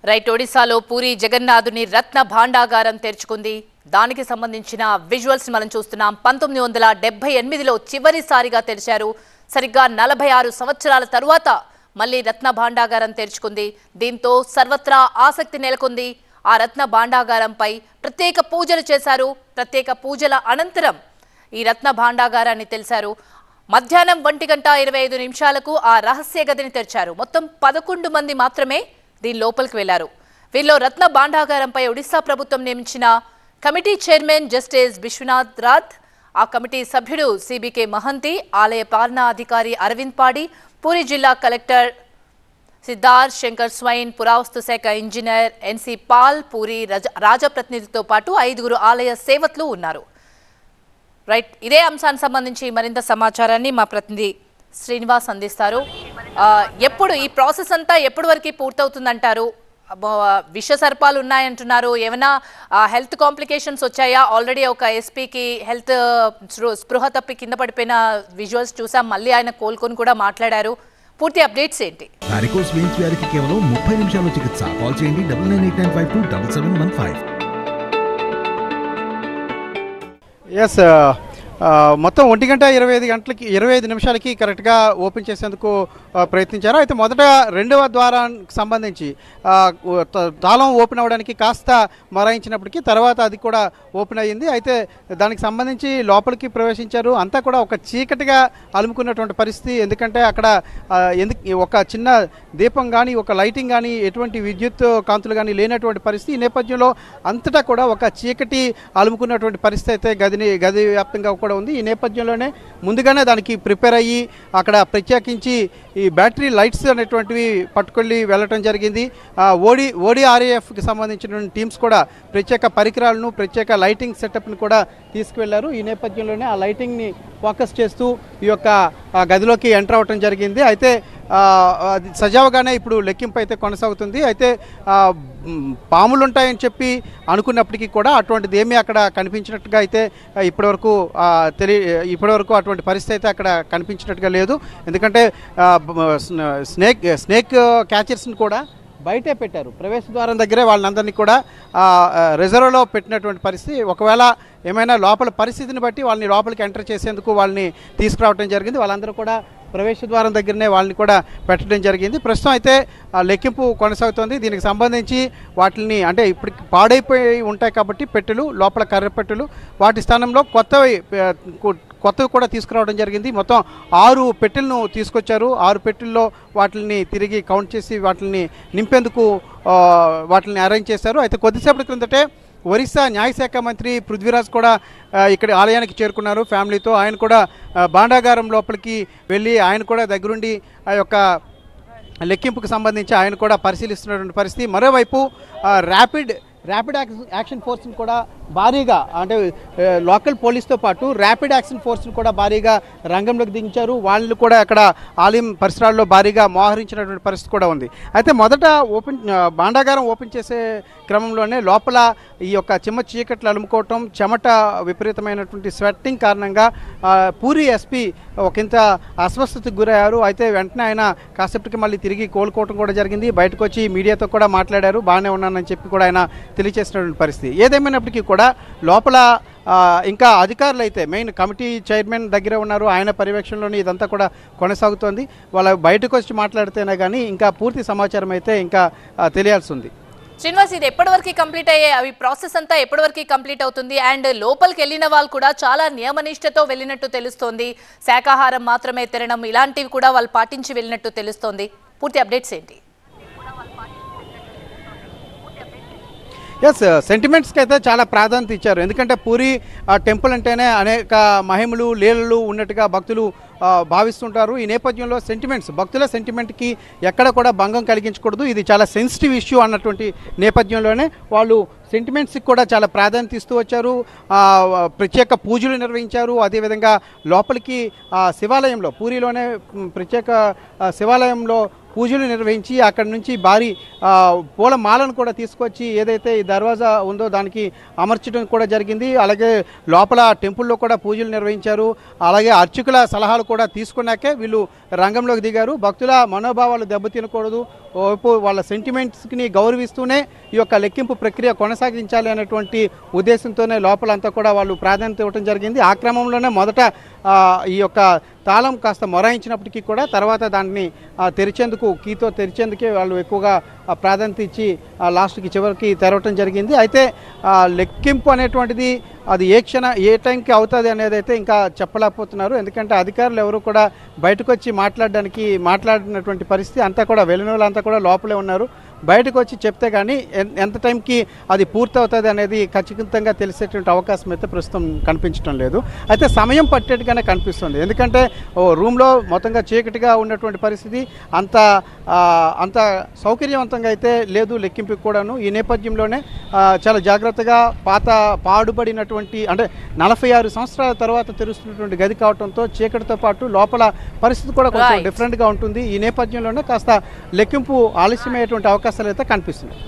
Right ఒడిశాలో పూరి జగన్నాథుని రత్న భాండాగారం తెరుచుకుంది. దానికి సంబంధించిన విజువల్స్ మనం చూస్తున్నాం. 1978లో చివరిసారిగా తెరిచారు. సరిగ్గా 46 సంవత్సరాల తరువాత మళ్ళీ రత్న భాండాగారం తెరుచుకుంది. దీంతో సర్వత్రా ఆసక్తి నెలకొంది. ఆ రత్న భాండాగారంపై ప్రత్యేక పూజలు చేశారు. ప్రత్యేక పూజల అనంతరం ఈ రత్న భాండాగారాన్ని తెరిచారు. మధ్యాహ్నం 1:25 ఆ రహస్య గదిని తెరిచారు. మొత్తం 11 మంది మాత్రమే దీని లోపలికి వెళ్లారు. వీరిలో రత్న భాండాగారంపై ఒడిశా ప్రభుత్వం నియమించిన committee chairman justice Viswanath Rath, ఆ కమిటీ సభ్యుడు సిబికే మహంతి, ఆలయ పాలనా అధికారి అరవింద్ పాడి, పూరి జిల్లా కలెక్టర్ సిద్ధార్థ్ శంకర్ స్వైన్, పురావస్తు శాఖ ఇంజనీర్ ఎన్సి పాల్, పూరి రాజప్రతినిధితో పాటు 5 ఆలయ సేవకులు ఉన్నారు. రైట్, ఇదే అంశానికి సంబంధించి మరింత సమాచారాన్ని మా ప్రతినిధి శ్రీనివాస్ అందిస్తారు. ఎప్పుడు ఈ ప్రాసెస్ అంతా ఎప్పటి వరకు పూర్తవుతుందంటారు? విష సర్పాలు ఉన్నాయంటున్నారు. ఏమైనా హెల్త్ కాంప్లికేషన్స్ వచ్చాయా? ఆల్రెడీ ఒక ఎస్పీకి హెల్త్ స్పృహ తప్పి కింద పడిపోయిన విజువల్స్ చూసాం. మళ్ళీ ఆయన కోలుకొని కూడా మాట్లాడారు. పూర్తి అప్డేట్స్ ఏంటి? వారికోస్ వెయిన్స్ వ్యాధికి కేవలం 30 నిమిషాల్లో చికిత్స. కాల్ చేయండి 9989527715. ఎస్, మొత్తం 1:25 నిమిషాలకి కరెక్ట్గా ఓపెన్ చేసేందుకు ప్రయత్నించారు. అయితే మొదట రెండవ ద్వారానికి సంబంధించి తాళం ఓపెన్ అవ్వడానికి కాస్త మరాయించినప్పటికీ తర్వాత అది కూడా ఓపెన్ అయ్యింది. అయితే దానికి సంబంధించి లోపలికి ప్రవేశించారు. అంతా కూడా ఒక చీకటిగా అలుముకున్నటువంటి పరిస్థితి. ఎందుకంటే అక్కడ ఒక చిన్న దీపం కానీ ఒక లైటింగ్ కానీ ఎటువంటి విద్యుత్ కాంతులు కానీ లేనటువంటి పరిస్థితి. ఈ నేపథ్యంలో అంతటా కూడా ఒక చీకటి అలుముకున్నటువంటి పరిస్థితి అయితే గది వ్యాప్తంగా కూడా ఉంది. ఈ నేపథ్యంలోనే ముందుగానే దానికి ప్రిపేర్ అయ్యి అక్కడ ప్రత్యేకించి ఈ బ్యాటరీ లైట్స్ అనేటువంటివి పట్టుకెళ్ళి వెళ్ళటం జరిగింది. ఓడిఆర్ఏఎఫ్కి సంబంధించిన టీమ్స్ కూడా ప్రత్యేక పరికరాలను ప్రత్యేక లైటింగ్ సెటప్ని కూడా తీసుకువెళ్లారు. ఈ నేపథ్యంలోనే ఆ లైటింగ్ని ఫోకస్ చేస్తూ ఈ యొక్క గదిలోకి ఎంటర్ అవ్వటం జరిగింది. అయితే సజావుగానే ఇప్పుడు లెక్కింపు అయితే కొనసాగుతుంది. అయితే పాములు ఉంటాయని చెప్పి అనుకున్నప్పటికీ కూడా అటువంటిది ఏమీ అక్కడ కనిపించినట్టుగా అయితే ఇప్పటివరకు అటువంటి పరిస్థితి అయితే అక్కడ కనిపించినట్టుగా లేదు. ఎందుకంటే స్నేక్ క్యాచర్స్ని కూడా బయటే పెట్టారు. ప్రవేశ ద్వారం దగ్గరే వాళ్ళందరినీ కూడా రిజర్వ్లో పెట్టినటువంటి పరిస్థితి. ఒకవేళ ఏమైనా లోపల పరిస్థితిని బట్టి వాళ్ళని లోపలికి ఎంటర్ చేసేందుకు వాళ్ళని తీసుకురావడం జరిగింది. వాళ్ళందరూ కూడా ప్రవేశ ద్వారం దగ్గరనే వాళ్ళని కూడా పెట్టడం జరిగింది. ప్రస్తుతం అయితే లెక్కింపు కొనసాగుతోంది. దీనికి సంబంధించి వాటిని అంటే ఇప్పటికి పాడైపోయి ఉంటాయి కాబట్టి పెట్టెలు, లోపల కర్ర పెట్టెలు, వాటి స్థానంలో కొత్తవి కూడా తీసుకురావడం జరిగింది. మొత్తం 6 పెట్టెలను తీసుకొచ్చారు. 6 పెట్టెల్లో వాటిని తిరిగి కౌంట్ చేసి వాటిని నింపేందుకు వాటిని అరేంజ్ చేశారు. అయితే కొద్దిసేపటి క్రిందటే ఒరిస్సా న్యాయశాఖ మంత్రి పృథ్వీరాజ్ కూడా ఇక్కడ ఆలయానికి చేరుకున్నారు ఫ్యామిలీతో. ఆయన కూడా భాండాగారం లోపలికి వెళ్ళి ఆయన కూడా దగ్గరుండి ఆ యొక్క లెక్కింపుకు సంబంధించి ఆయన కూడా పరిశీలిస్తున్నటువంటి పరిస్థితి. మరోవైపు ర్యాపిడ్ యాక్షన్ ఫోర్స్ని కూడా భారీగా అంటే లోకల్ పోలీస్తో పాటు ర్యాపిడ్ యాక్షన్ ఫోర్స్ని కూడా భారీగా రంగంలోకి దించారు. వాళ్ళు కూడా అక్కడ ఆలయం పరిసరాల్లో భారీగా మోహరించినటువంటి పరిస్థితి కూడా ఉంది. అయితే మొదట భాండాగారం ఓపెన్ చేసే క్రమంలోనే లోపల ఈ యొక్క చీకట్లు అలుముకోవటం, చెమట విపరీతమైనటువంటి స్వెట్టింగ్ కారణంగా పూరి ఎస్పీ ఒకంత అస్వస్థతకు గురయ్యారు. అయితే వెంటనే ఆయన కాసేపటికి మళ్ళీ తిరిగి కోలుకోవటం కూడా జరిగింది. బయటకు వచ్చి మీడియాతో కూడా మాట్లాడారు. బాగానే ఉన్నానని చెప్పి కూడా ఆయన తెలియజేసినటువంటి పరిస్థితి. ఏదేమైనప్పటికీ కూడా లోపల ఇంకా అధికారులు అయితే మెయిన్ కమిటీ చైర్మన్ దగ్గరే ఉన్నారు. ఆయన పర్యవేక్షణలోని ఇదంతా కూడా కొనసాగుతోంది. వాళ్ళ బయటకు వచ్చి మాట్లాడితేనే కానీ ఇంకా పూర్తి సమాచారం అయితే ఇంకా తెలియాల్సి ఉంది. శ్రీనివాస్, ఇది ఎప్పటివరకు కంప్లీట్ అయ్యే అవి ప్రాసెస్ అంతా ఎప్పటివరకు కంప్లీట్ అవుతుంది? అండ్ లోపలికి వెళ్ళిన వాళ్ళు కూడా చాలా నియమనిష్టతో వెళ్ళినట్టు తెలుస్తోంది. శాకాహారం మాత్రమే తినడం ఇలాంటివి కూడా వాళ్ళు పాటించి వెళ్ళినట్టు తెలుస్తోంది. పూర్తి అప్డేట్స్ ఏంటి? ఎస్, సెంటిమెంట్స్కి అయితే చాలా ప్రాధాన్యత ఇచ్చారు. ఎందుకంటే పూరి టెంపుల్ అంటేనే అనేక మహిమలు లీలలు ఉన్నట్టుగా భక్తులు భావిస్తుంటారు. ఈ నేపథ్యంలో భక్తుల సెంటిమెంట్కి ఎక్కడ కూడా భంగం కలిగించకూడదు, ఇది చాలా సెన్సిటివ్ ఇష్యూ అన్నటువంటి నేపథ్యంలోనే వాళ్ళు సెంటిమెంట్స్కి కూడా చాలా ప్రాధాన్యత ఇస్తూ వచ్చారు. ప్రత్యేక పూజలు నిర్వహించారు. అదేవిధంగా లోపలికి శివాలయంలో పూరిలోనే ప్రత్యేక శివాలయంలో పూజలు నిర్వహించి అక్కడి నుంచి భారీ పూల మాలను కూడా తీసుకొచ్చి ఏదైతే ఈ దర్వాజా ఉందో దానికి అమర్చడం కూడా జరిగింది. అలాగే లోపల టెంపుల్లో కూడా పూజలు నిర్వహించారు. అలాగే అర్చకుల సలహాలు కూడా తీసుకున్నాకే వీళ్ళు రంగంలోకి దిగారు. భక్తుల మనోభావాలు దెబ్బతినకూడదు, ఓవైపు వాళ్ళ సెంటిమెంట్స్ని గౌరవిస్తూనే ఈ యొక్క లెక్కింపు ప్రక్రియ కొనసాగించాలి అనేటువంటి ఉద్దేశంతోనే లోపలంతా కూడా వాళ్ళు ప్రాధాన్యత ఇవ్వడం జరిగింది. ఆ క్రమంలోనే మొదట ఈ యొక్క తాళం కాస్త మొరాయించినప్పటికీ కూడా తర్వాత దాన్ని తెరిచేందుకు కీతో తెరిచేందుకే వాళ్ళు ఎక్కువగా ప్రాధాన్యత ఇచ్చి లాస్ట్కి చివరికి తెరవటం జరిగింది. అయితే లెక్కింపు అనేటువంటిది అది ఏ టైంకి అవుతుంది అనేది అయితే ఇంకా చెప్పలేకపోతున్నారు. ఎందుకంటే అధికారులు ఎవరు కూడా బయటకు వచ్చి మాట్లాడినటువంటి పరిస్థితి అంతా కూడా వెళ్ళిన వాళ్ళంతా కూడా లోపలే ఉన్నారు. బయటకు వచ్చి చెప్తే కానీ ఎంత టైంకి అది పూర్తి అవుతుంది అనేది ఖచ్చితంగా తెలిసేటువంటి అవకాశం అయితే ప్రస్తుతం కనిపించడం లేదు. అయితే సమయం పట్టేట్టుగానే కనిపిస్తుంది. ఎందుకంటే రూమ్లో మొత్తంగా చీకటిగా ఉన్నటువంటి పరిస్థితి అంత సౌకర్యవంతంగా అయితే లేదు లెక్కింపుకి కూడాను. ఈ నేపథ్యంలోనే చాలా జాగ్రత్తగా పాడుబడినటువంటి అంటే 46 సంవత్సరాల తర్వాత తెరుస్తున్నటువంటి గది కావడంతో చీకటితో పాటు లోపల పరిస్థితి కూడా కొంచెం డిఫరెంట్గా ఉంటుంది. ఈ నేపథ్యంలోనే కాస్త లెక్కింపు ఆలస్యమయ్యేటువంటి అవకాశాలు అయితే కనిపిస్తున్నాయి.